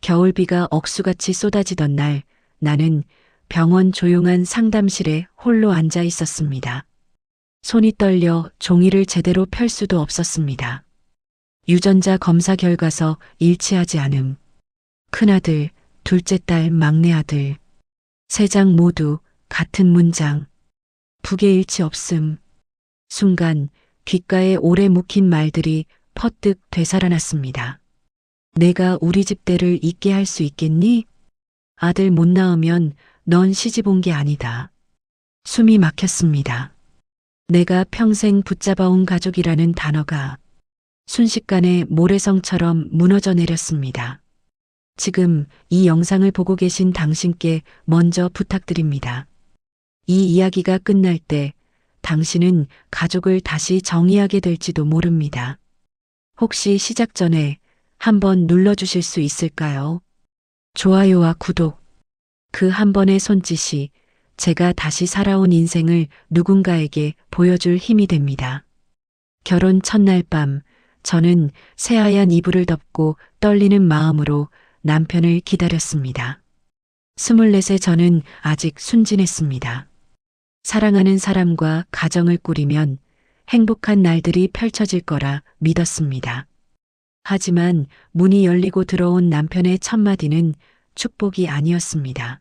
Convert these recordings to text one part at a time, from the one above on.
겨울비가 억수같이 쏟아지던 날 나는 병원 조용한 상담실에 홀로 앉아 있었습니다. 손이 떨려 종이를 제대로 펼 수도 없었습니다. 유전자 검사 결과서 일치하지 않음. 큰아들, 둘째 딸, 막내 아들. 세 장 모두 같은 문장. 부계일치 없음. 순간 귓가에 오래 묵힌 말들이 퍼뜩 되살아났습니다. 내가 우리 집 대를 잇게 할 수 있겠니? 아들 못 낳으면 넌 시집 온 게 아니다. 숨이 막혔습니다. 내가 평생 붙잡아온 가족이라는 단어가 순식간에 모래성처럼 무너져 내렸습니다. 지금 이 영상을 보고 계신 당신께 먼저 부탁드립니다. 이 이야기가 끝날 때 당신은 가족을 다시 정의하게 될지도 모릅니다. 혹시 시작 전에 한번 눌러주실 수 있을까요? 좋아요와 구독. 그 한 번의 손짓이 제가 다시 살아온 인생을 누군가에게 보여줄 힘이 됩니다. 결혼 첫날 밤 저는 새하얀 이불을 덮고 떨리는 마음으로 남편을 기다렸습니다. 24세 저는 아직 순진했습니다. 사랑하는 사람과 가정을 꾸리면 행복한 날들이 펼쳐질 거라 믿었습니다. 하지만 문이 열리고 들어온 남편의 첫마디는 축복이 아니었습니다.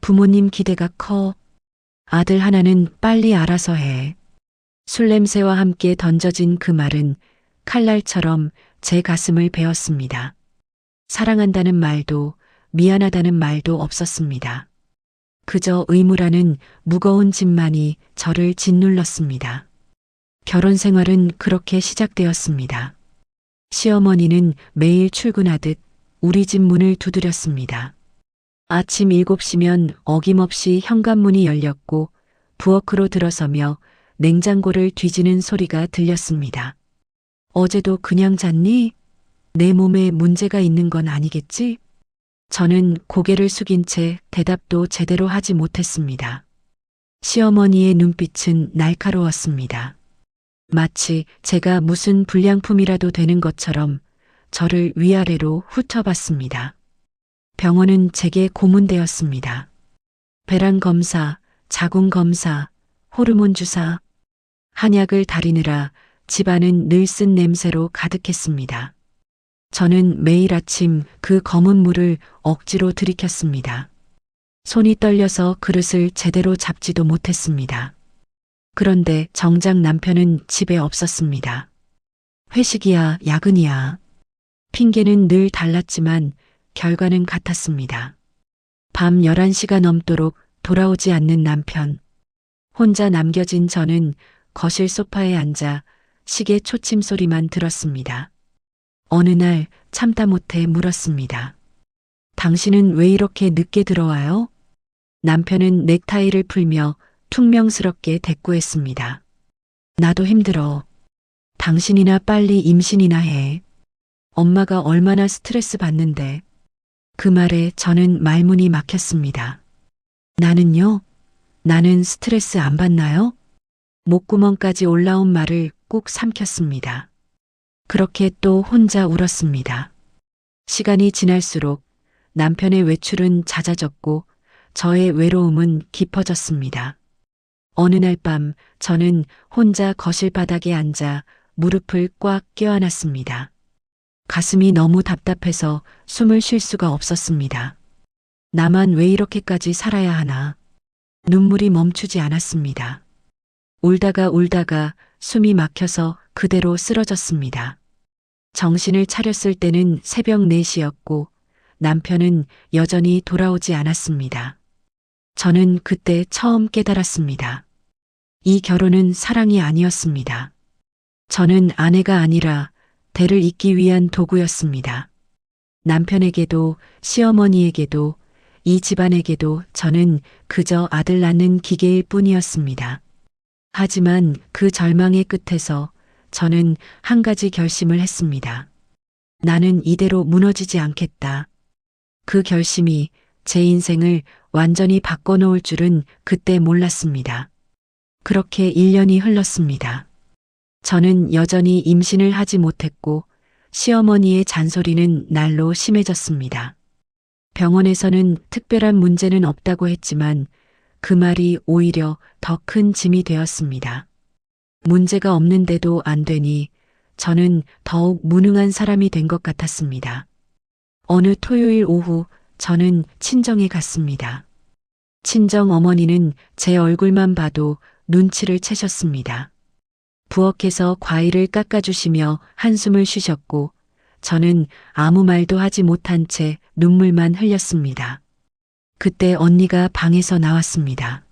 부모님 기대가 커. 아들 하나는 빨리 알아서 해. 술 냄새와 함께 던져진 그 말은 칼날처럼 제 가슴을 베었습니다. 사랑한다는 말도 미안하다는 말도 없었습니다. 그저 의무라는 무거운 짐만이 저를 짓눌렀습니다. 결혼 생활은 그렇게 시작되었습니다. 시어머니는 매일 출근하듯 우리 집 문을 두드렸습니다. 아침 7시면 어김없이 현관문이 열렸고 부엌으로 들어서며 냉장고를 뒤지는 소리가 들렸습니다. 어제도 그냥 잤니? 내 몸에 문제가 있는 건 아니겠지? 저는 고개를 숙인 채 대답도 제대로 하지 못했습니다. 시어머니의 눈빛은 날카로웠습니다. 마치 제가 무슨 불량품이라도 되는 것처럼 저를 위아래로 훑어봤습니다. 병원은 제게 고문되었습니다. 배란 검사, 자궁 검사, 호르몬 주사, 한약을 다리느라 집안은 늘 쓴 냄새로 가득했습니다. 저는 매일 아침 그 검은 물을 억지로 들이켰습니다. 손이 떨려서 그릇을 제대로 잡지도 못했습니다. 그런데 정작 남편은 집에 없었습니다. 회식이야, 야근이야. 핑계는 늘 달랐지만 결과는 같았습니다. 밤 11시가 넘도록 돌아오지 않는 남편. 혼자 남겨진 저는 거실 소파에 앉아 시계 초침 소리만 들었습니다. 어느 날 참다 못해 물었습니다. 당신은 왜 이렇게 늦게 들어와요? 남편은 넥타이를 풀며 퉁명스럽게 대꾸했습니다. 나도 힘들어. 당신이나 빨리 임신이나 해. 엄마가 얼마나 스트레스 받는데. 그 말에 저는 말문이 막혔습니다. 나는요? 나는 스트레스 안 받나요? 목구멍까지 올라온 말을 꾹 삼켰습니다. 그렇게 또 혼자 울었습니다. 시간이 지날수록 남편의 외출은 잦아졌고 저의 외로움은 깊어졌습니다. 어느 날 밤 저는 혼자 거실 바닥에 앉아 무릎을 꽉 껴안았습니다. 가슴이 너무 답답해서 숨을 쉴 수가 없었습니다. 나만 왜 이렇게까지 살아야 하나. 눈물이 멈추지 않았습니다. 울다가 숨이 막혀서 그대로 쓰러졌습니다. 정신을 차렸을 때는 새벽 4시였고 남편은 여전히 돌아오지 않았습니다. 저는 그때 처음 깨달았습니다. 이 결혼은 사랑이 아니었습니다. 저는 아내가 아니라 대를 잇기 위한 도구였습니다. 남편에게도 시어머니에게도 이 집안에게도 저는 그저 아들 낳는 기계일 뿐이었습니다. 하지만 그 절망의 끝에서 저는 한 가지 결심을 했습니다. 나는 이대로 무너지지 않겠다. 그 결심이 제 인생을 완전히 바꿔놓을 줄은 그때 몰랐습니다. 그렇게 1년이 흘렀습니다. 저는 여전히 임신을 하지 못했고 시어머니의 잔소리는 날로 심해졌습니다. 병원에서는 특별한 문제는 없다고 했지만 그 말이 오히려 더 큰 짐이 되었습니다. 문제가 없는데도 안 되니 저는 더욱 무능한 사람이 된 것 같았습니다. 어느 토요일 오후 저는 친정에 갔습니다. 친정 어머니는 제 얼굴만 봐도 눈치를 채셨습니다. 부엌에서 과일을 깎아주시며 한숨을 쉬셨고 저는 아무 말도 하지 못한 채 눈물만 흘렸습니다. 그때 언니가 방에서 나왔습니다.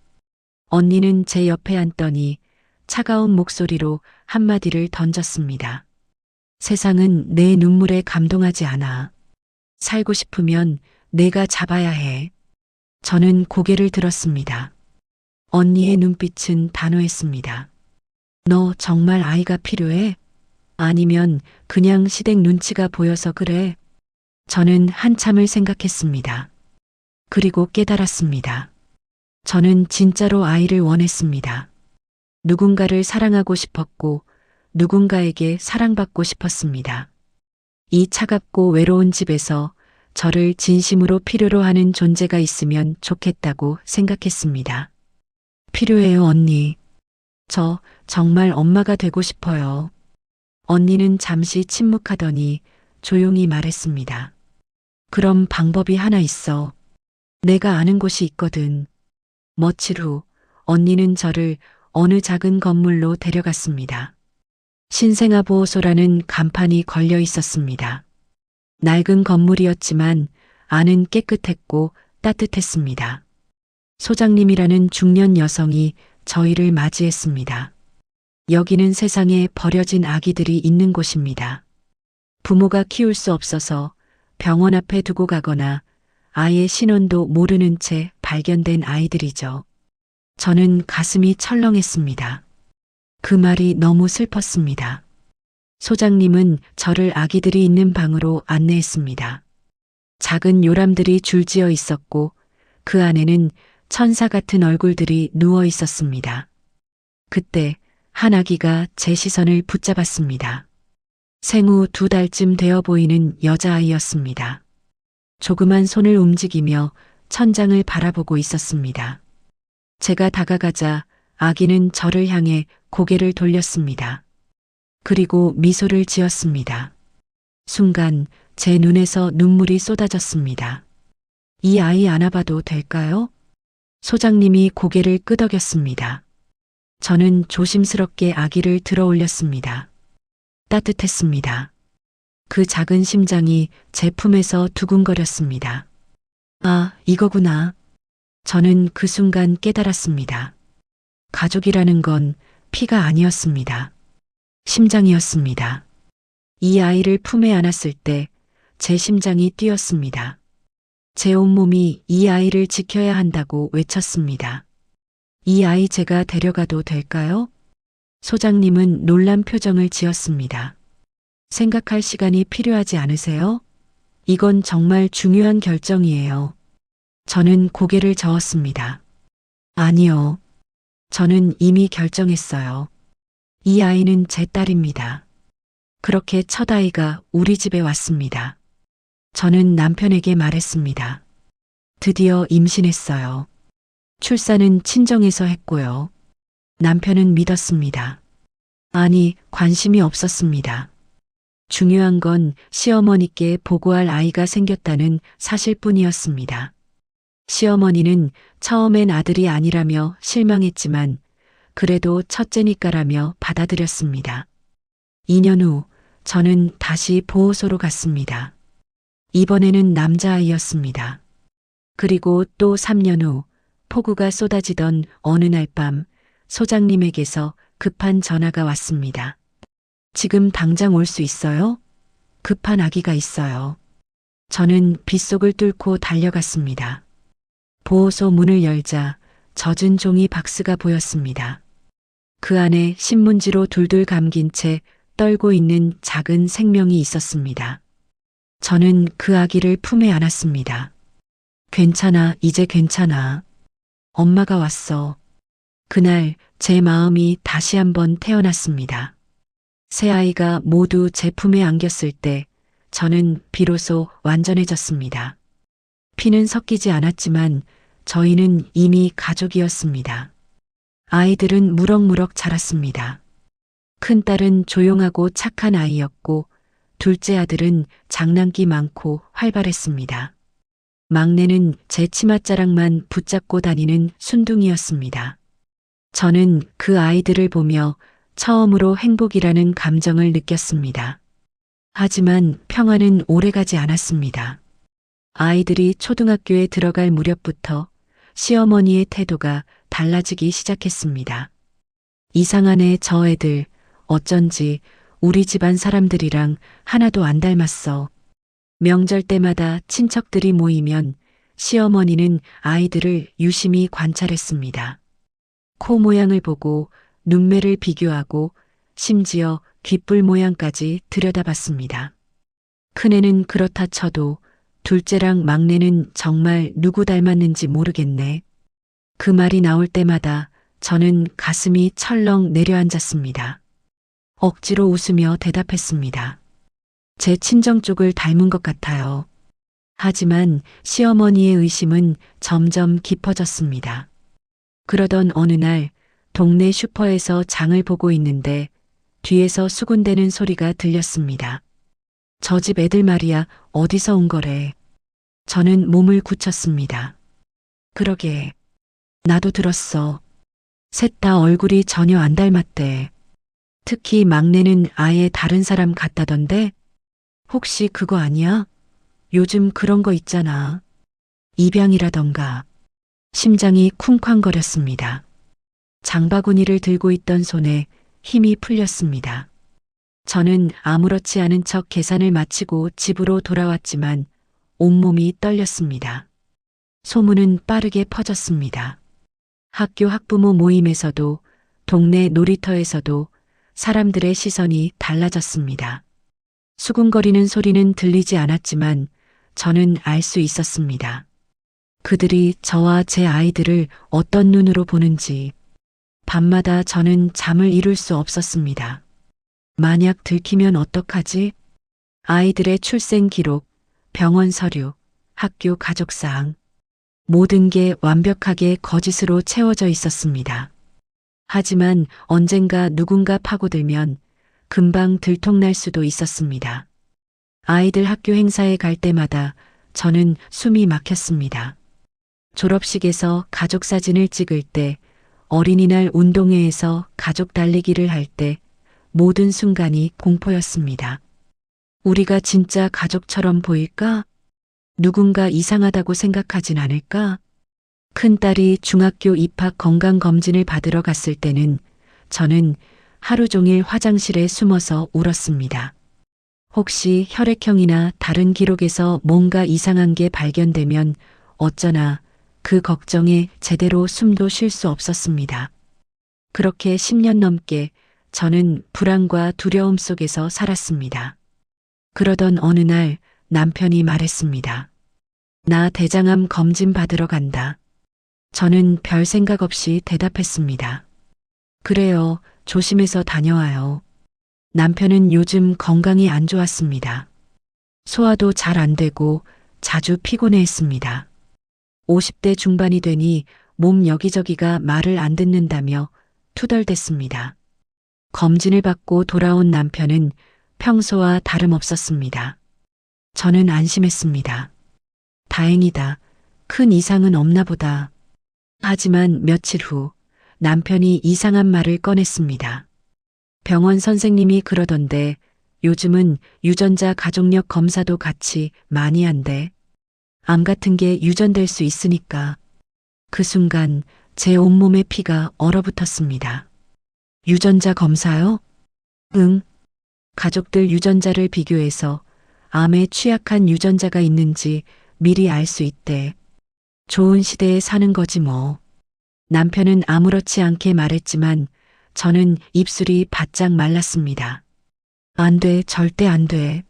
언니는 제 옆에 앉더니 차가운 목소리로 한마디를 던졌습니다. 세상은 내 눈물에 감동하지 않아. 살고 싶으면 내가 잡아야 해. 저는 고개를 들었습니다. 언니의 눈빛은 단호했습니다. 너 정말 아이가 필요해? 아니면 그냥 시댁 눈치가 보여서 그래? 저는 한참을 생각했습니다. 그리고 깨달았습니다. 저는 진짜로 아이를 원했습니다. 누군가를 사랑하고 싶었고 누군가에게 사랑받고 싶었습니다. 이 차갑고 외로운 집에서 저를 진심으로 필요로 하는 존재가 있으면 좋겠다고 생각했습니다. 필요해요, 언니. 저 정말 엄마가 되고 싶어요. 언니는 잠시 침묵하더니 조용히 말했습니다. 그럼 방법이 하나 있어. 내가 아는 곳이 있거든. 며칠 후 언니는 저를 어느 작은 건물로 데려갔습니다. 신생아보호소라는 간판이 걸려 있었습니다. 낡은 건물이었지만 안은 깨끗했고 따뜻했습니다. 소장님이라는 중년 여성이 저희를 맞이했습니다. 여기는 세상에 버려진 아기들이 있는 곳입니다. 부모가 키울 수 없어서 병원 앞에 두고 가거나 아예 신원도 모르는 채 발견된 아이들이죠. 저는 가슴이 철렁했습니다. 그 말이 너무 슬펐습니다. 소장님은 저를 아기들이 있는 방으로 안내했습니다. 작은 요람들이 줄지어 있었고 그 안에는 천사 같은 얼굴들이 누워 있었습니다. 그때 한 아기가 제 시선을 붙잡았습니다. 생후 2달쯤 되어 보이는 여자아이였습니다. 조그만 손을 움직이며 천장을 바라보고 있었습니다. 제가 다가가자 아기는 저를 향해 고개를 돌렸습니다. 그리고 미소를 지었습니다. 순간 제 눈에서 눈물이 쏟아졌습니다. 이 아이 안아봐도 될까요? 소장님이 고개를 끄덕였습니다. 저는 조심스럽게 아기를 들어 올렸습니다. 따뜻했습니다. 그 작은 심장이 제 품에서 두근거렸습니다. 아, 이거구나. 저는 그 순간 깨달았습니다. 가족이라는 건 피가 아니었습니다. 심장이었습니다. 이 아이를 품에 안았을 때 제 심장이 뛰었습니다. 제 온몸이 이 아이를 지켜야 한다고 외쳤습니다. 이 아이 제가 데려가도 될까요? 소장님은 놀란 표정을 지었습니다. 생각할 시간이 필요하지 않으세요? 이건 정말 중요한 결정이에요. 저는 고개를 저었습니다. 아니요. 저는 이미 결정했어요. 이 아이는 제 딸입니다. 그렇게 첫 아이가 우리 집에 왔습니다. 저는 남편에게 말했습니다. 드디어 임신했어요. 출산은 친정에서 했고요. 남편은 믿었습니다. 아니, 관심이 없었습니다. 중요한 건 시어머니께 보고할 아이가 생겼다는 사실뿐이었습니다. 시어머니는 처음엔 아들이 아니라며 실망했지만 그래도 첫째니까라며 받아들였습니다. 2년 후 저는 다시 보호소로 갔습니다. 이번에는 남자아이였습니다. 그리고 또 3년 후 폭우가 쏟아지던 어느 날 밤 소장님에게서 급한 전화가 왔습니다. 지금 당장 올 수 있어요? 급한 아기가 있어요. 저는 빗속을 뚫고 달려갔습니다. 보호소 문을 열자 젖은 종이 박스가 보였습니다. 그 안에 신문지로 둘둘 감긴 채 떨고 있는 작은 생명이 있었습니다. 저는 그 아기를 품에 안았습니다. 괜찮아, 이제 괜찮아. 엄마가 왔어. 그날 제 마음이 다시 한번 태어났습니다. 세 아이가 모두 제 품에 안겼을 때 저는 비로소 완전해졌습니다. 피는 섞이지 않았지만 저희는 이미 가족이었습니다. 아이들은 무럭무럭 자랐습니다. 큰딸은 조용하고 착한 아이였고 둘째 아들은 장난기 많고 활발했습니다. 막내는 제 치맛자락만 붙잡고 다니는 순둥이였습니다. 저는 그 아이들을 보며 처음으로 행복이라는 감정을 느꼈습니다. 하지만 평화는 오래가지 않았습니다. 아이들이 초등학교에 들어갈 무렵부터 시어머니의 태도가 달라지기 시작했습니다. 이상하네 저 애들 어쩐지 우리 집안 사람들이랑 하나도 안 닮았어. 명절 때마다 친척들이 모이면 시어머니는 아이들을 유심히 관찰했습니다. 코 모양을 보고 눈매를 비교하고 심지어 귓불 모양까지 들여다봤습니다. 큰애는 그렇다 쳐도 둘째랑 막내는 정말 누구 닮았는지 모르겠네. 그 말이 나올 때마다 저는 가슴이 철렁 내려앉았습니다. 억지로 웃으며 대답했습니다. 제 친정 쪽을 닮은 것 같아요. 하지만 시어머니의 의심은 점점 깊어졌습니다. 그러던 어느 날 동네 슈퍼에서 장을 보고 있는데 뒤에서 수군대는 소리가 들렸습니다. 저 집 애들 말이야 어디서 온 거래. 저는 몸을 굳혔습니다. 그러게 나도 들었어. 셋 다 얼굴이 전혀 안 닮았대. 특히 막내는 아예 다른 사람 같다던데? 혹시 그거 아니야? 요즘 그런 거 있잖아. 입양이라던가. 심장이 쿵쾅거렸습니다. 장바구니를 들고 있던 손에 힘이 풀렸습니다. 저는 아무렇지 않은 척 계산을 마치고 집으로 돌아왔지만 온몸이 떨렸습니다. 소문은 빠르게 퍼졌습니다. 학교 학부모 모임에서도 동네 놀이터에서도 사람들의 시선이 달라졌습니다. 수군거리는 소리는 들리지 않았지만 저는 알 수 있었습니다. 그들이 저와 제 아이들을 어떤 눈으로 보는지. 밤마다 저는 잠을 이룰 수 없었습니다. 만약 들키면 어떡하지? 아이들의 출생 기록, 병원 서류, 학교 가족사항. 모든 게 완벽하게 거짓으로 채워져 있었습니다. 하지만 언젠가 누군가 파고들면 금방 들통날 수도 있었습니다. 아이들 학교 행사에 갈 때마다 저는 숨이 막혔습니다. 졸업식에서 가족 사진을 찍을 때, 어린이날 운동회에서 가족 달리기를 할 때 모든 순간이 공포였습니다. 우리가 진짜 가족처럼 보일까? 누군가 이상하다고 생각하진 않을까? 큰딸이 중학교 입학 건강검진을 받으러 갔을 때는 저는 하루 종일 화장실에 숨어서 울었습니다. 혹시 혈액형이나 다른 기록에서 뭔가 이상한 게 발견되면 어쩌나 그 걱정에 제대로 숨도 쉴 수 없었습니다. 그렇게 10년 넘게 저는 불안과 두려움 속에서 살았습니다. 그러던 어느 날 남편이 말했습니다. 나 대장암 검진 받으러 간다. 저는 별 생각 없이 대답했습니다. 그래요, 조심해서 다녀와요. 남편은 요즘 건강이 안 좋았습니다. 소화도 잘 안 되고 자주 피곤해했습니다. 50대 중반이 되니 몸 여기저기가 말을 안 듣는다며 투덜댔습니다. 검진을 받고 돌아온 남편은 평소와 다름없었습니다. 저는 안심했습니다. 다행이다. 큰 이상은 없나 보다. 하지만 며칠 후 남편이 이상한 말을 꺼냈습니다. 병원 선생님이 그러던데 요즘은 유전자 가족력 검사도 같이 많이 한대. 암 같은 게 유전될 수 있으니까. 그 순간 제 온몸에 피가 얼어붙었습니다. 유전자 검사요? 응. 가족들 유전자를 비교해서 암에 취약한 유전자가 있는지 미리 알 수 있대. 좋은 시대에 사는 거지 뭐. 남편은 아무렇지 않게 말했지만 저는 입술이 바짝 말랐습니다. 안 돼, 절대 안 돼.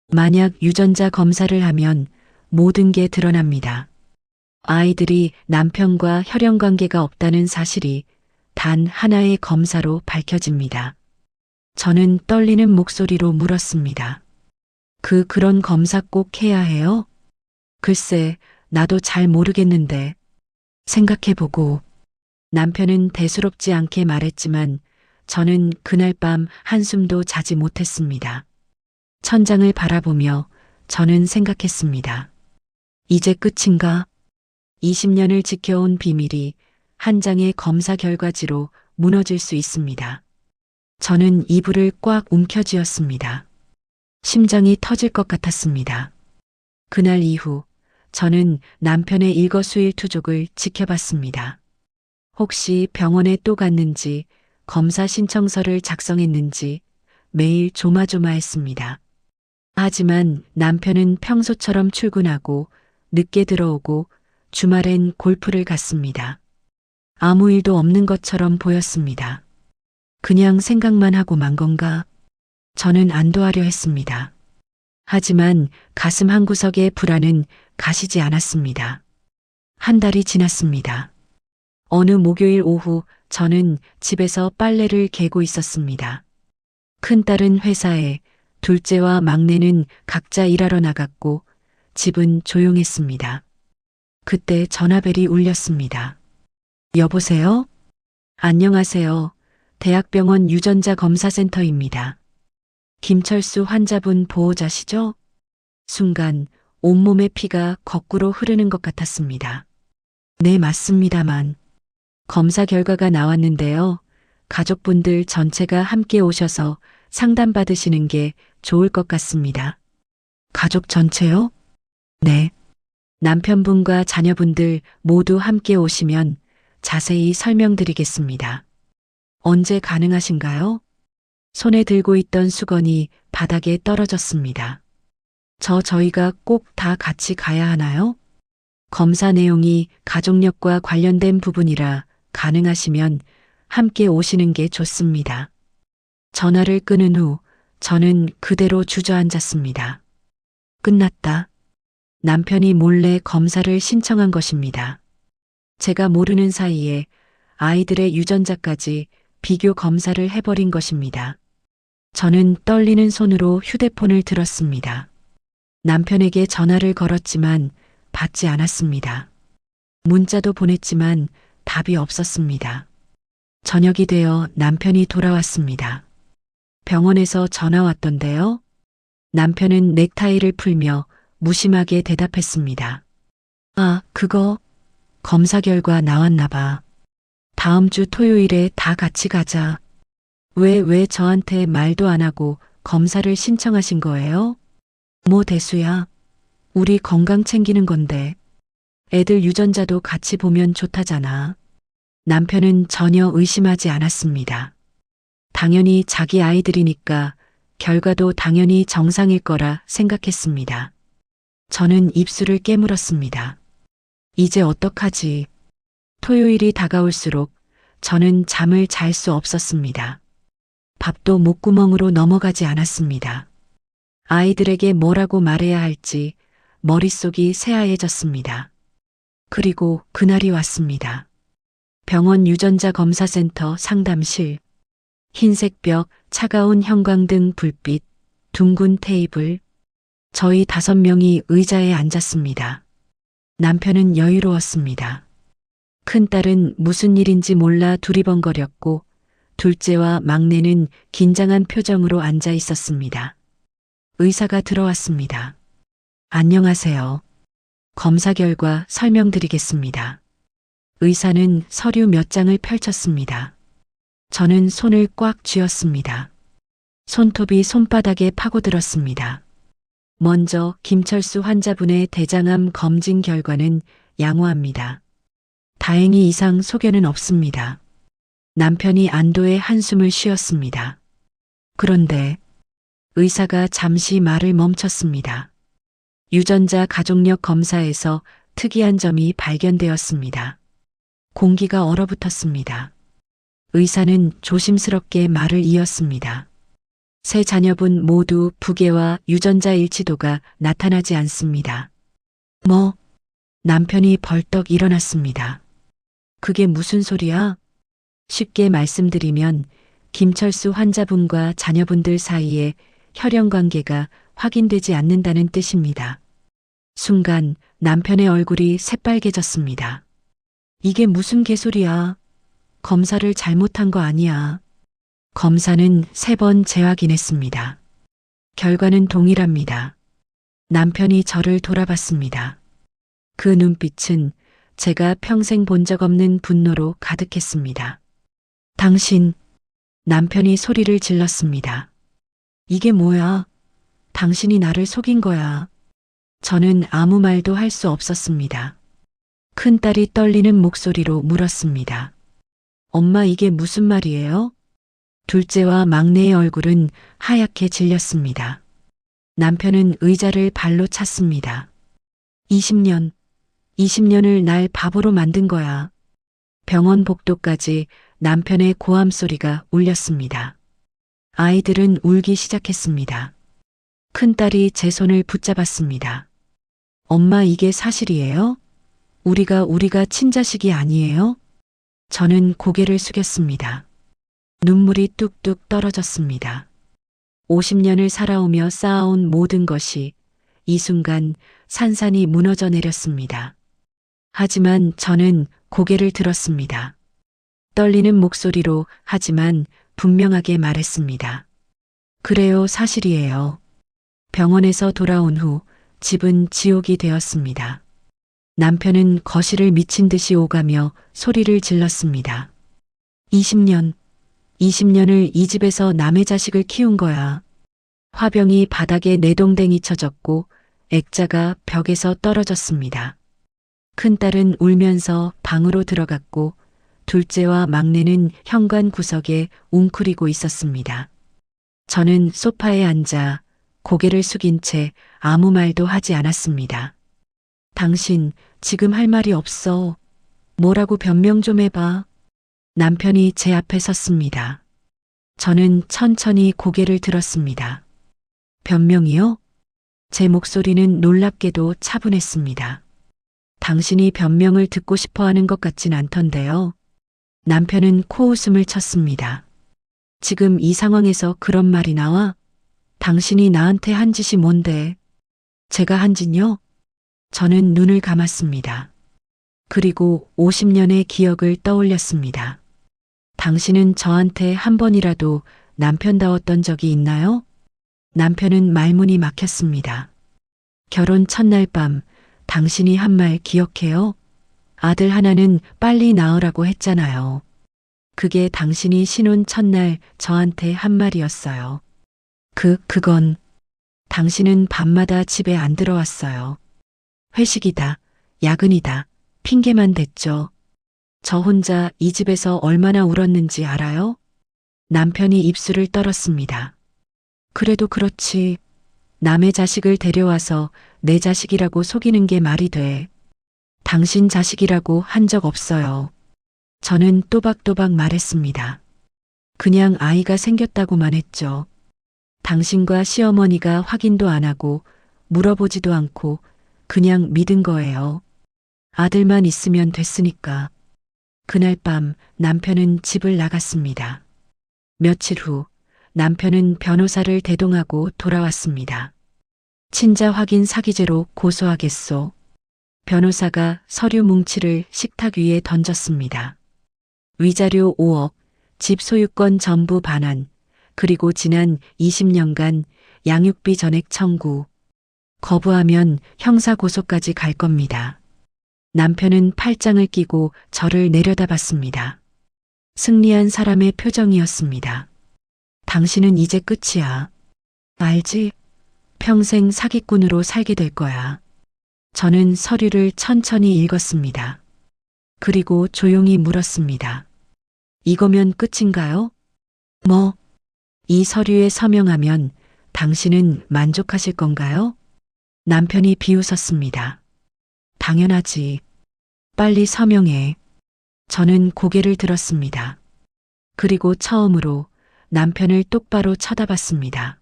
만약 유전자 검사를 하면 모든 게 드러납니다. 아이들이 남편과 혈연 관계가 없다는 사실이 단 하나의 검사로 밝혀집니다. 저는 떨리는 목소리로 물었습니다. 그런 검사 꼭 해야 해요? 글쎄, 나도 잘 모르겠는데. 생각해보고. 남편은 대수롭지 않게 말했지만 저는 그날 밤 한숨도 자지 못했습니다. 천장을 바라보며 저는 생각했습니다. 이제 끝인가? 20년을 지켜온 비밀이 한 장의 검사 결과지로 무너질 수 있습니다. 저는 이불을 꽉 움켜쥐었습니다. 심장이 터질 것 같았습니다. 그날 이후 저는 남편의 일거수일투족을 지켜봤습니다. 혹시 병원에 또 갔는지, 검사 신청서를 작성했는지 매일 조마조마했습니다. 하지만 남편은 평소처럼 출근하고 늦게 들어오고 주말엔 골프를 갔습니다. 아무 일도 없는 것처럼 보였습니다. 그냥 생각만 하고 만 건가? 저는 안도하려 했습니다. 하지만 가슴 한구석의 불안은 가시지 않았습니다. 한 달이 지났습니다. 어느 목요일 오후 저는 집에서 빨래를 개고 있었습니다. 큰딸은 회사에, 둘째와 막내는 각자 일하러 나갔고 집은 조용했습니다. 그때 전화벨이 울렸습니다. 여보세요? 안녕하세요. 대학병원 유전자 검사센터입니다. 김철수 환자분 보호자시죠? 순간 온몸의 피가 거꾸로 흐르는 것 같았습니다. 네, 맞습니다만. 검사 결과가 나왔는데요. 가족분들 전체가 함께 오셔서 상담받으시는 게 좋을 것 같습니다. 가족 전체요? 네. 남편분과 자녀분들 모두 함께 오시면 자세히 설명드리겠습니다. 언제 가능하신가요? 손에 들고 있던 수건이 바닥에 떨어졌습니다. 저희가 꼭 다 같이 가야 하나요? 검사 내용이 가족력과 관련된 부분이라 가능하시면 함께 오시는 게 좋습니다. 전화를 끊은 후 저는 그대로 주저앉았습니다. 끝났다. 남편이 몰래 검사를 신청한 것입니다. 제가 모르는 사이에 아이들의 유전자까지 비교 검사를 해버린 것입니다. 저는 떨리는 손으로 휴대폰을 들었습니다. 남편에게 전화를 걸었지만 받지 않았습니다. 문자도 보냈지만 답이 없었습니다. 저녁이 되어 남편이 돌아왔습니다. 병원에서 전화 왔던데요. 남편은 넥타이를 풀며 무심하게 대답했습니다. 아, 그거 검사 결과 나왔나 봐. 다음 주 토요일에 다 같이 가자. 왜 저한테 말도 안 하고 검사를 신청하신 거예요? 뭐 대수야. 우리 건강 챙기는 건데. 애들 유전자도 같이 보면 좋다잖아. 남편은 전혀 의심하지 않았습니다. 당연히 자기 아이들이니까 결과도 당연히 정상일 거라 생각했습니다. 저는 입술을 깨물었습니다. 이제 어떡하지? 토요일이 다가올수록 저는 잠을 잘 수 없었습니다. 밥도 목구멍으로 넘어가지 않았습니다. 아이들에게 뭐라고 말해야 할지 머릿속이 새하얘졌습니다. 그리고 그날이 왔습니다. 병원 유전자 검사센터 상담실. 흰색 벽, 차가운 형광등 불빛, 둥근 테이블. 저희 5명이 의자에 앉았습니다. 남편은 여유로웠습니다. 큰딸은 무슨 일인지 몰라 두리번거렸고 둘째와 막내는 긴장한 표정으로 앉아 있었습니다. 의사가 들어왔습니다. 안녕하세요. 검사 결과 설명드리겠습니다. 의사는 서류 몇 장을 펼쳤습니다. 저는 손을 꽉 쥐었습니다. 손톱이 손바닥에 파고들었습니다. 먼저 김철수 환자분의 대장암 검진 결과는 양호합니다. 다행히 이상 소견은 없습니다. 남편이 안도의 한숨을 쉬었습니다. 그런데 의사가 잠시 말을 멈췄습니다. 유전자 가족력 검사에서 특이한 점이 발견되었습니다. 공기가 얼어붙었습니다. 의사는 조심스럽게 말을 이었습니다. 세 자녀분 모두 부계와 유전자 일치도가 나타나지 않습니다. 뭐? 남편이 벌떡 일어났습니다. 그게 무슨 소리야? 쉽게 말씀드리면 김철수 환자분과 자녀분들 사이에 혈연 관계가 확인되지 않는다는 뜻입니다. 순간 남편의 얼굴이 새빨개졌습니다. 이게 무슨 개소리야. 검사를 잘못한 거 아니야. 검사는 3번 재확인했습니다. 결과는 동일합니다. 남편이 저를 돌아봤습니다. 그 눈빛은 제가 평생 본 적 없는 분노로 가득했습니다. 당신, 남편이 소리를 질렀습니다. 이게 뭐야? 당신이 나를 속인 거야. 저는 아무 말도 할 수 없었습니다. 큰딸이 떨리는 목소리로 물었습니다. 엄마, 이게 무슨 말이에요? 둘째와 막내의 얼굴은 하얗게 질렸습니다. 남편은 의자를 발로 찼습니다. 20년을 날 바보로 만든 거야. 병원 복도까지 남편의 고함 소리가 울렸습니다. 아이들은 울기 시작했습니다. 큰딸이 제 손을 붙잡았습니다. 엄마, 이게 사실이에요? 우리가 친자식이 아니에요? 저는 고개를 숙였습니다. 눈물이 뚝뚝 떨어졌습니다. 50년을 살아오며 쌓아온 모든 것이 이 순간 산산이 무너져 내렸습니다. 하지만 저는 고개를 들었습니다. 떨리는 목소리로 하지만 분명하게 말했습니다. 그래요, 사실이에요. 병원에서 돌아온 후 집은 지옥이 되었습니다. 남편은 거실을 미친 듯이 오가며 소리를 질렀습니다. 20년을 이 집에서 남의 자식을 키운 거야. 화병이 바닥에 내동댕이 쳐졌고 액자가 벽에서 떨어졌습니다. 큰딸은 울면서 방으로 들어갔고 둘째와 막내는 현관 구석에 웅크리고 있었습니다. 저는 소파에 앉아 고개를 숙인 채 아무 말도 하지 않았습니다. 당신, 지금 할 말이 없어. 뭐라고 변명 좀 해봐. 남편이 제 앞에 섰습니다. 저는 천천히 고개를 들었습니다. 변명이요? 제 목소리는 놀랍게도 차분했습니다. 당신이 변명을 듣고 싶어 하는 것 같진 않던데요. 남편은 코웃음을 쳤습니다. 지금 이 상황에서 그런 말이 나와? 당신이 나한테 한 짓이 뭔데? 제가 한 짓요? 저는 눈을 감았습니다. 그리고 50년의 기억을 떠올렸습니다. 당신은 저한테 한 번이라도 남편다웠던 적이 있나요? 남편은 말문이 막혔습니다. 결혼 첫날 밤 당신이 한 말 기억해요? 아들 하나는 빨리 낳으라고 했잖아요. 그게 당신이 신혼 첫날 저한테 한 말이었어요. 그건 당신은 밤마다 집에 안 들어왔어요. 회식이다, 야근이다, 핑계만 댔죠. 저 혼자 이 집에서 얼마나 울었는지 알아요? 남편이 입술을 떨었습니다. 그래도 그렇지. 남의 자식을 데려와서 내 자식이라고 속이는 게 말이 돼. 당신 자식이라고 한 적 없어요. 저는 또박또박 말했습니다. 그냥 아이가 생겼다고만 했죠. 당신과 시어머니가 확인도 안 하고 물어보지도 않고 그냥 믿은 거예요. 아들만 있으면 됐으니까. 그날 밤 남편은 집을 나갔습니다. 며칠 후 남편은 변호사를 대동하고 돌아왔습니다. 친자 확인 사기죄로 고소하겠소. 변호사가 서류 뭉치를 식탁 위에 던졌습니다. 위자료 5억, 집 소유권 전부 반환, 그리고 지난 20년간 양육비 전액 청구. 거부하면 형사고소까지 갈 겁니다. 남편은 팔짱을 끼고 저를 내려다봤습니다. 승리한 사람의 표정이었습니다. 당신은 이제 끝이야. 알지? 평생 사기꾼으로 살게 될 거야. 저는 서류를 천천히 읽었습니다. 그리고 조용히 물었습니다. 이거면 끝인가요? 이 서류에 서명하면 당신은 만족하실 건가요? 남편이 비웃었습니다. 당연하지. 빨리 서명해. 저는 고개를 들었습니다. 그리고 처음으로 남편을 똑바로 쳐다봤습니다.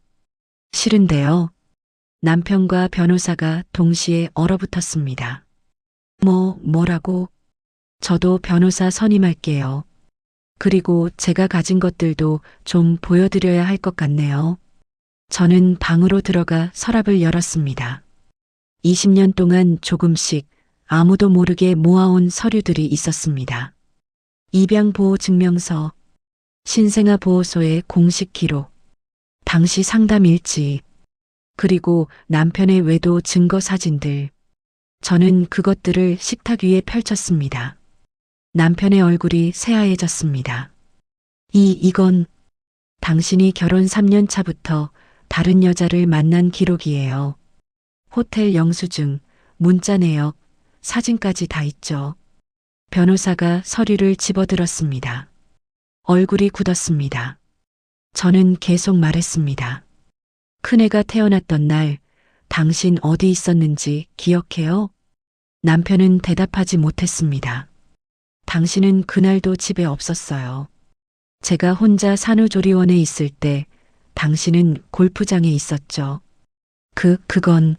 싫은데요. 남편과 변호사가 동시에 얼어붙었습니다. 뭐라고? 저도 변호사 선임할게요. 그리고 제가 가진 것들도 좀 보여드려야 할 것 같네요. 저는 방으로 들어가 서랍을 열었습니다. 20년 동안 조금씩 아무도 모르게 모아온 서류들이 있었습니다. 입양보호증명서, 신생아보호소의 공식 기록, 당시 상담 일지, 그리고 남편의 외도 증거 사진들. 저는 그것들을 식탁 위에 펼쳤습니다. 남편의 얼굴이 새하얘졌습니다. 이건 당신이 결혼 3년 차부터 다른 여자를 만난 기록이에요. 호텔 영수증, 문자 내역, 사진까지 다 있죠. 변호사가 서류를 집어들었습니다. 얼굴이 굳었습니다. 저는 계속 말했습니다. 큰애가 태어났던 날 당신 어디 있었는지 기억해요? 남편은 대답하지 못했습니다. 당신은 그날도 집에 없었어요. 제가 혼자 산후조리원에 있을 때 당신은 골프장에 있었죠. 그건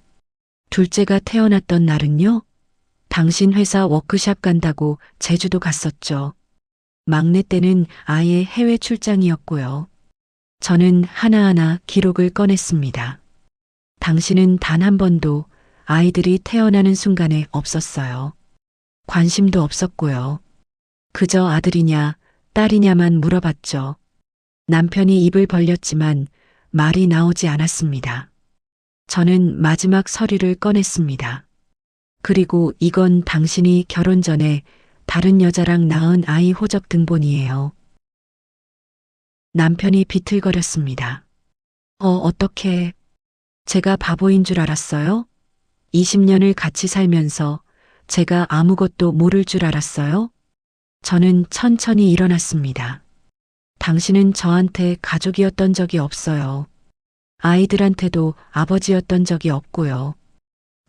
둘째가 태어났던 날은요? 당신 회사 워크샵 간다고 제주도 갔었죠. 막내 때는 아예 해외 출장이었고요. 저는 하나하나 기록을 꺼냈습니다. 당신은 단 한 번도 아이들이 태어나는 순간에 없었어요. 관심도 없었고요. 그저 아들이냐, 딸이냐만 물어봤죠. 남편이 입을 벌렸지만 말이 나오지 않았습니다. 저는 마지막 서류를 꺼냈습니다. 그리고 이건 당신이 결혼 전에 다른 여자랑 낳은 아이 호적 등본이에요. 남편이 비틀거렸습니다. 어떻게? 제가 바보인 줄 알았어요? 20년을 같이 살면서 제가 아무것도 모를 줄 알았어요? 저는 천천히 일어났습니다. 당신은 저한테 가족이었던 적이 없어요. 아이들한테도 아버지였던 적이 없고요.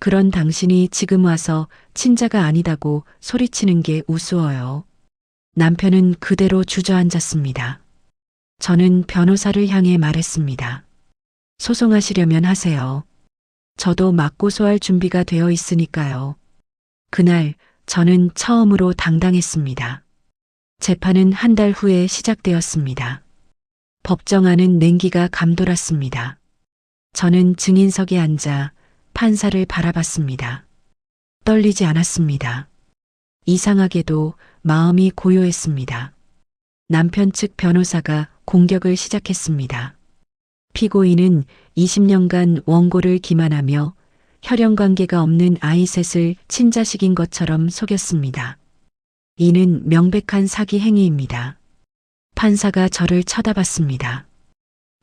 그런 당신이 지금 와서 친자가 아니다고 소리치는 게 우스워요. 남편은 그대로 주저앉았습니다. 저는 변호사를 향해 말했습니다. 소송하시려면 하세요. 저도 맞고소할 준비가 되어 있으니까요. 그날 저는 처음으로 당당했습니다. 재판은 한 달 후에 시작되었습니다. 법정 안은 냉기가 감돌았습니다. 저는 증인석에 앉아 판사를 바라봤습니다. 떨리지 않았습니다. 이상하게도 마음이 고요했습니다. 남편 측 변호사가 공격을 시작했습니다. 피고인은 20년간 원고를 기만하며 혈연관계가 없는 아이 셋을 친자식인 것처럼 속였습니다. 이는 명백한 사기 행위입니다. 판사가 저를 쳐다봤습니다.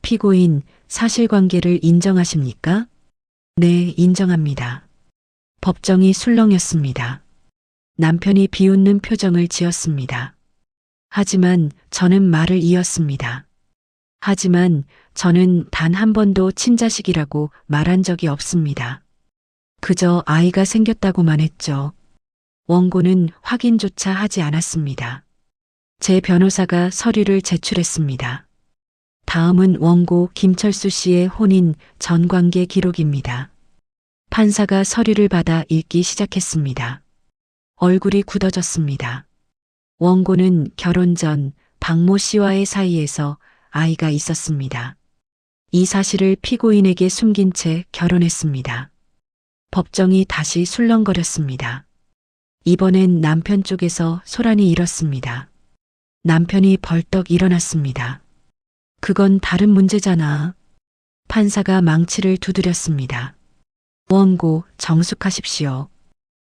피고인, 사실관계를 인정하십니까? 네, 인정합니다. 법정이 술렁였습니다. 남편이 비웃는 표정을 지었습니다. 하지만 저는 말을 이었습니다. 하지만 저는 단 한 번도 친자식이라고 말한 적이 없습니다. 그저 아이가 생겼다고만 했죠. 원고는 확인조차 하지 않았습니다. 제 변호사가 서류를 제출했습니다. 다음은 원고 김철수 씨의 혼인 전관계 기록입니다. 판사가 서류를 받아 읽기 시작했습니다. 얼굴이 굳어졌습니다. 원고는 결혼 전 박모 씨와의 사이에서 아이가 있었습니다. 이 사실을 피고인에게 숨긴 채 결혼했습니다. 법정이 다시 술렁거렸습니다. 이번엔 남편 쪽에서 소란이 일었습니다. 남편이 벌떡 일어났습니다. 그건 다른 문제잖아. 판사가 망치를 두드렸습니다. 원고 정숙하십시오.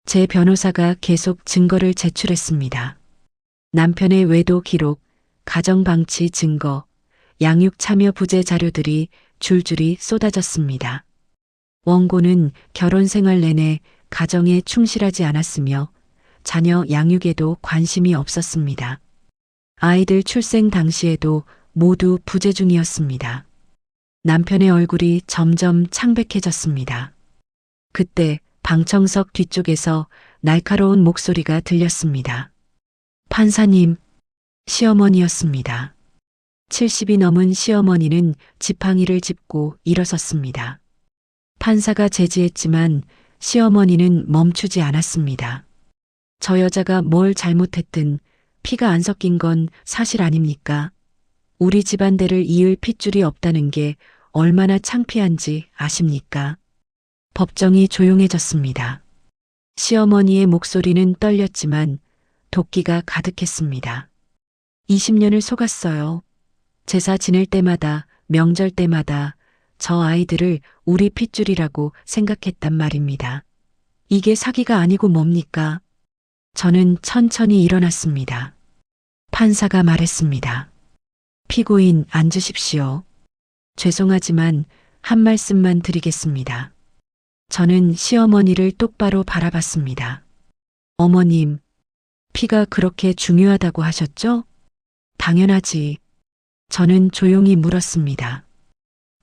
제 변호사가 계속 증거를 제출했습니다. 남편의 외도 기록, 가정방치 증거, 양육 참여 부재 자료들이 줄줄이 쏟아졌습니다. 원고는 결혼 생활 내내 가정에 충실하지 않았으며 자녀 양육에도 관심이 없었습니다. 아이들 출생 당시에도 모두 부재 중이었습니다. 남편의 얼굴이 점점 창백해졌습니다. 그때 방청석 뒤쪽에서 날카로운 목소리가 들렸습니다. 판사님, 시어머니였습니다. 70이 넘은 시어머니는 지팡이를 짚고 일어섰습니다. 판사가 제지했지만 시어머니는 멈추지 않았습니다. 저 여자가 뭘 잘못했든 피가 안 섞인 건 사실 아닙니까? 우리 집안대를 이을 핏줄이 없다는 게 얼마나 창피한지 아십니까? 법정이 조용해졌습니다. 시어머니의 목소리는 떨렸지만 도끼가 가득했습니다. 20년을 속았어요. 제사 지낼 때마다, 명절 때마다 저 아이들을 우리 핏줄이라고 생각했단 말입니다. 이게 사기가 아니고 뭡니까? 저는 천천히 일어났습니다. 판사가 말했습니다. 피고인 앉으십시오. 죄송하지만 한 말씀만 드리겠습니다. 저는 시어머니를 똑바로 바라봤습니다. 어머님, 피가 그렇게 중요하다고 하셨죠? 당연하지. 저는 조용히 물었습니다.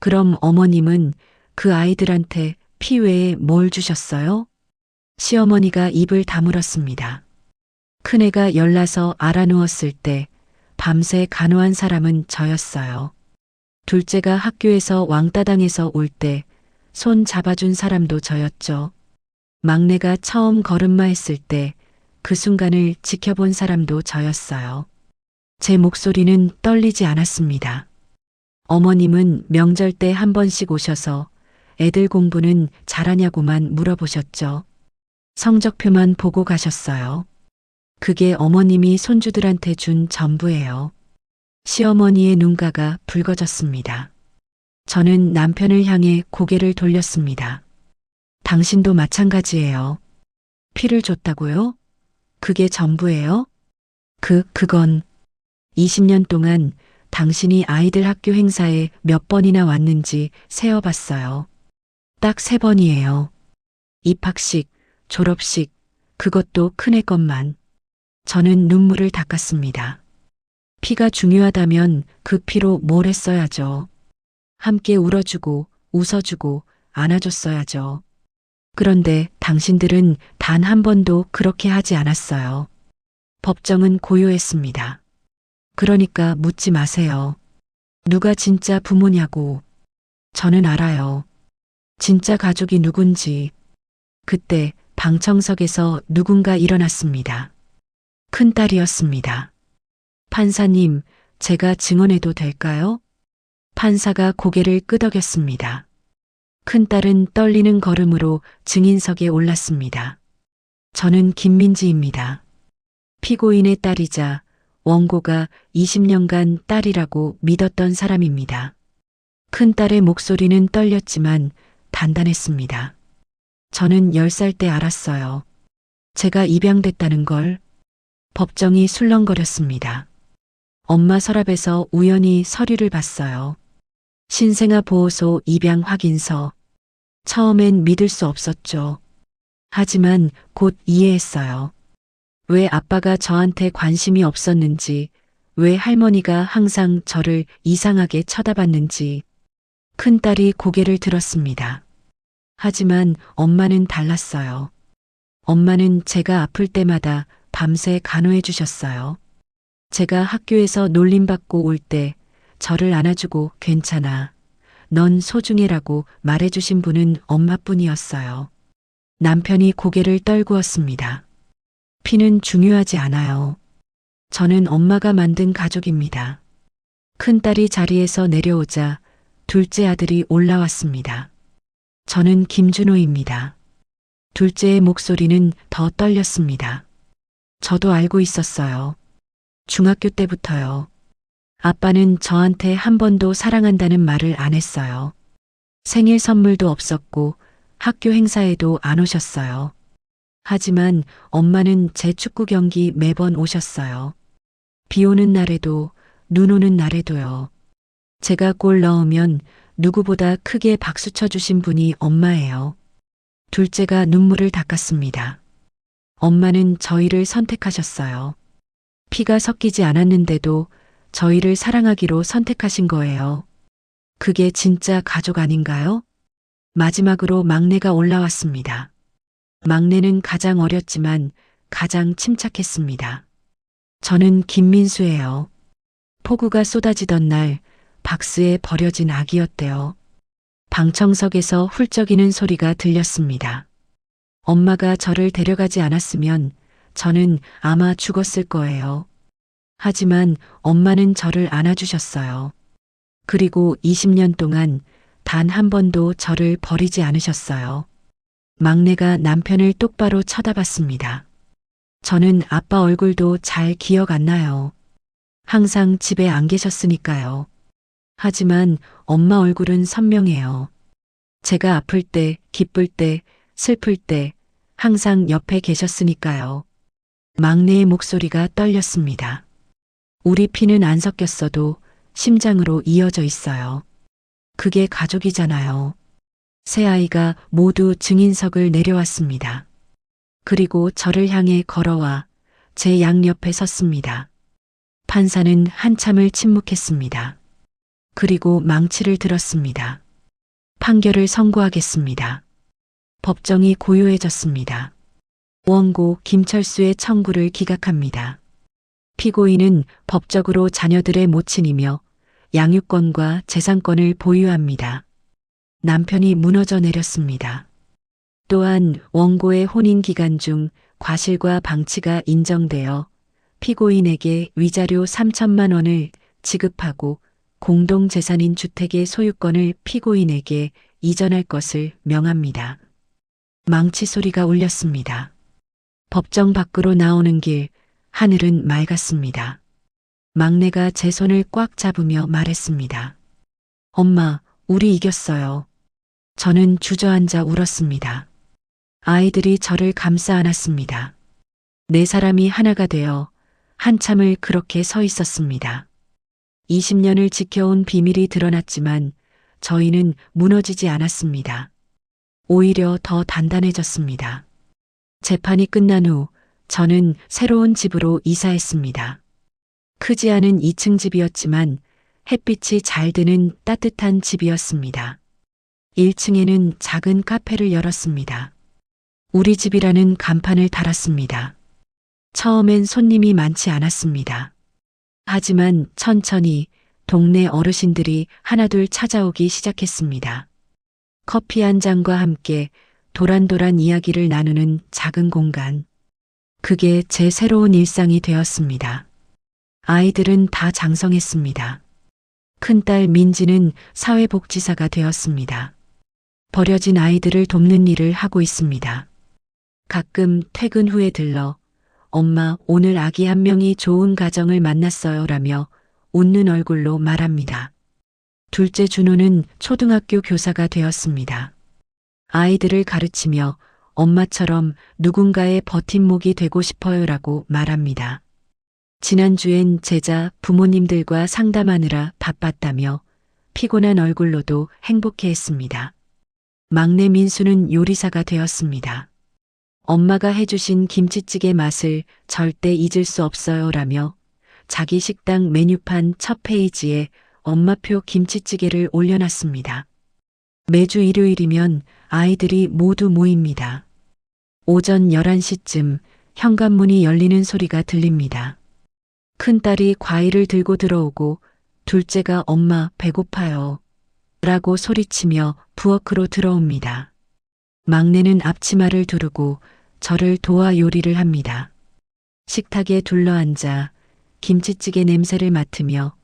그럼 어머님은 그 아이들한테 피 외에 뭘 주셨어요? 시어머니가 입을 다물었습니다. 큰애가 열나서 알아누웠을 때 밤새 간호한 사람은 저였어요. 둘째가 학교에서 왕따 당해서 올 때 손 잡아준 사람도 저였죠. 막내가 처음 걸음마 했을 때 그 순간을 지켜본 사람도 저였어요. 제 목소리는 떨리지 않았습니다. 어머님은 명절 때 한 번씩 오셔서 애들 공부는 잘하냐고만 물어보셨죠. 성적표만 보고 가셨어요. 그게 어머님이 손주들한테 준 전부예요. 시어머니의 눈가가 붉어졌습니다. 저는 남편을 향해 고개를 돌렸습니다. 당신도 마찬가지예요. 피를 줬다고요? 그게 전부예요? 그건 20년 동안 당신이 아이들 학교 행사에 몇 번이나 왔는지 세어봤어요. 딱 3번이에요. 입학식, 졸업식, 그것도 큰애 것만. 저는 눈물을 닦았습니다. 피가 중요하다면 그 피로 뭘 했어야죠. 함께 울어주고 웃어주고 안아줬어야죠. 그런데 당신들은 단 한 번도 그렇게 하지 않았어요. 법정은 고요했습니다. 그러니까 묻지 마세요. 누가 진짜 부모냐고. 저는 알아요. 진짜 가족이 누군지. 그때 방청석에서 누군가 일어났습니다. 큰딸이었습니다. 판사님, 제가 증언해도 될까요? 판사가 고개를 끄덕였습니다. 큰딸은 떨리는 걸음으로 증인석에 올랐습니다. 저는 김민지입니다. 피고인의 딸이자 원고가 20년간 딸이라고 믿었던 사람입니다. 큰딸의 목소리는 떨렸지만 단단했습니다. 저는 10살 때 알았어요. 제가 입양됐다는 걸. 법정이 술렁거렸습니다. 엄마 서랍에서 우연히 서류를 봤어요. 신생아 보호소 입양 확인서. 처음엔 믿을 수 없었죠. 하지만 곧 이해했어요. 왜 아빠가 저한테 관심이 없었는지, 왜 할머니가 항상 저를 이상하게 쳐다봤는지. 큰딸이 고개를 들었습니다. 하지만 엄마는 달랐어요. 엄마는 제가 아플 때마다 밤새 간호해 주셨어요. 제가 학교에서 놀림받고 올 때 저를 안아주고 괜찮아. 넌 소중해라고 말해주신 분은 엄마뿐이었어요. 남편이 고개를 떨구었습니다. 피는 중요하지 않아요. 저는 엄마가 만든 가족입니다. 큰딸이 자리에서 내려오자 둘째 아들이 올라왔습니다. 저는 김준호입니다. 둘째의 목소리는 더 떨렸습니다. 저도 알고 있었어요. 중학교 때부터요. 아빠는 저한테 한 번도 사랑한다는 말을 안 했어요. 생일 선물도 없었고 학교 행사에도 안 오셨어요. 하지만 엄마는 제 축구 경기 매번 오셨어요. 비 오는 날에도 눈 오는 날에도요. 제가 골 넣으면 누구보다 크게 박수 쳐주신 분이 엄마예요. 둘째가 눈물을 닦았습니다. 엄마는 저희를 선택하셨어요. 피가 섞이지 않았는데도 저희를 사랑하기로 선택하신 거예요. 그게 진짜 가족 아닌가요? 마지막으로 막내가 올라왔습니다. 막내는 가장 어렸지만 가장 침착했습니다. 저는 김민수예요. 폭우가 쏟아지던 날 박스에 버려진 아기였대요. 방청석에서 훌쩍이는 소리가 들렸습니다. 엄마가 저를 데려가지 않았으면 저는 아마 죽었을 거예요. 하지만 엄마는 저를 안아주셨어요. 그리고 20년 동안 단 한 번도 저를 버리지 않으셨어요. 막내가 남편을 똑바로 쳐다봤습니다. 저는 아빠 얼굴도 잘 기억 안 나요. 항상 집에 안 계셨으니까요. 하지만 엄마 얼굴은 선명해요. 제가 아플 때, 기쁠 때, 슬플 때 항상 옆에 계셨으니까요. 막내의 목소리가 떨렸습니다. 우리 피는 안 섞였어도 심장으로 이어져 있어요. 그게 가족이잖아요. 세 아이가 모두 증인석을 내려왔습니다. 그리고 저를 향해 걸어와 제 양옆에 섰습니다. 판사는 한참을 침묵했습니다. 그리고 망치를 들었습니다. 판결을 선고하겠습니다. 법정이 고요해졌습니다. 원고 김철수의 청구를 기각합니다. 피고인은 법적으로 자녀들의 모친이며 양육권과 재산권을 보유합니다. 남편이 무너져 내렸습니다. 또한 원고의 혼인 기간 중 과실과 방치가 인정되어 피고인에게 위자료 3천만 원을 지급하고 공동재산인 주택의 소유권을 피고인에게 이전할 것을 명합니다. 망치 소리가 울렸습니다. 법정 밖으로 나오는 길, 하늘은 맑았습니다. 막내가 제 손을 꽉 잡으며 말했습니다. 엄마, 우리 이겼어요. 저는 주저앉아 울었습니다. 아이들이 저를 감싸 안았습니다. 네 사람이 하나가 되어 한참을 그렇게 서 있었습니다. 20년을 지켜온 비밀이 드러났지만 저희는 무너지지 않았습니다. 오히려 더 단단해졌습니다. 재판이 끝난 후 저는 새로운 집으로 이사했습니다. 크지 않은 2층 집이었지만 햇빛이 잘 드는 따뜻한 집이었습니다. 1층에는 작은 카페를 열었습니다. 우리 집이라는 간판을 달았습니다. 처음엔 손님이 많지 않았습니다. 하지만 천천히 동네 어르신들이 하나둘 찾아오기 시작했습니다. 커피 한 잔과 함께 도란도란 이야기를 나누는 작은 공간. 그게 제 새로운 일상이 되었습니다. 아이들은 다 장성했습니다. 큰딸 민지는 사회복지사가 되었습니다. 버려진 아이들을 돕는 일을 하고 있습니다. 가끔 퇴근 후에 들러 엄마, 오늘 아기 한 명이 좋은 가정을 만났어요 라며 웃는 얼굴로 말합니다. 둘째 준호는 초등학교 교사가 되었습니다. 아이들을 가르치며 엄마처럼 누군가의 버팀목이 되고 싶어요라고 말합니다. 지난주엔 제자 부모님들과 상담하느라 바빴다며 피곤한 얼굴로도 행복해했습니다. 막내 민수는 요리사가 되었습니다. 엄마가 해주신 김치찌개 맛을 절대 잊을 수 없어요라며 자기 식당 메뉴판 첫 페이지에 엄마표 김치찌개를 올려놨습니다. 매주 일요일이면 아이들이 모두 모입니다. 오전 11시쯤 현관문이 열리는 소리가 들립니다. 큰딸이 과일을 들고 들어오고 둘째가 엄마 배고파요 라고 소리치며 부엌으로 들어옵니다. 막내는 앞치마를 두르고 저를 도와 요리를 합니다. 식탁에 둘러앉아 김치찌개 냄새를 맡으며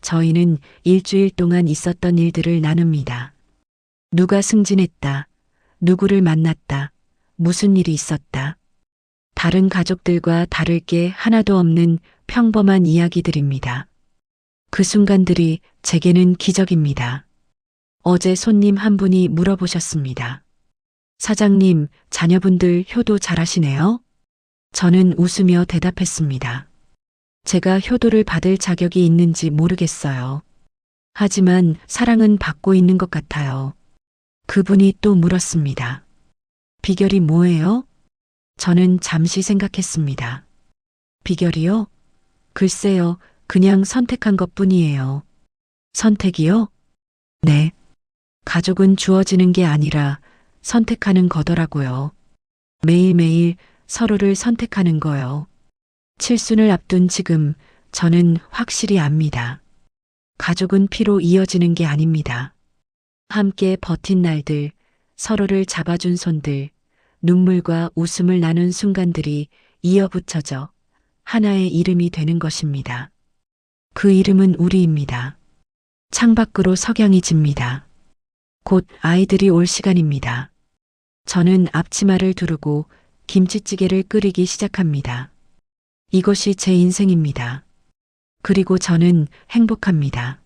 저희는 일주일 동안 있었던 일들을 나눕니다. 누가 승진했다. 누구를 만났다. 무슨 일이 있었다. 다른 가족들과 다를 게 하나도 없는 평범한 이야기들입니다. 그 순간들이 제게는 기적입니다. 어제 손님 한 분이 물어보셨습니다. 사장님, 자녀분들 효도 잘하시네요? 저는 웃으며 대답했습니다. 제가 효도를 받을 자격이 있는지 모르겠어요. 하지만 사랑은 받고 있는 것 같아요. 그분이 또 물었습니다. 비결이 뭐예요? 저는 잠시 생각했습니다. 비결이요? 글쎄요, 그냥 선택한 것뿐이에요. 선택이요? 네. 가족은 주어지는 게 아니라 선택하는 거더라고요. 매일매일 서로를 선택하는 거요. 칠순을 앞둔 지금 저는 확실히 압니다. 가족은 피로 이어지는 게 아닙니다. 함께 버틴 날들, 서로를 잡아준 손들, 눈물과 웃음을 나눈 순간들이 이어붙여져 하나의 이름이 되는 것입니다. 그 이름은 우리입니다. 창밖으로 석양이 집니다. 곧 아이들이 올 시간입니다. 저는 앞치마를 두르고 김치찌개를 끓이기 시작합니다. 이것이 제 인생입니다. 그리고 저는 행복합니다.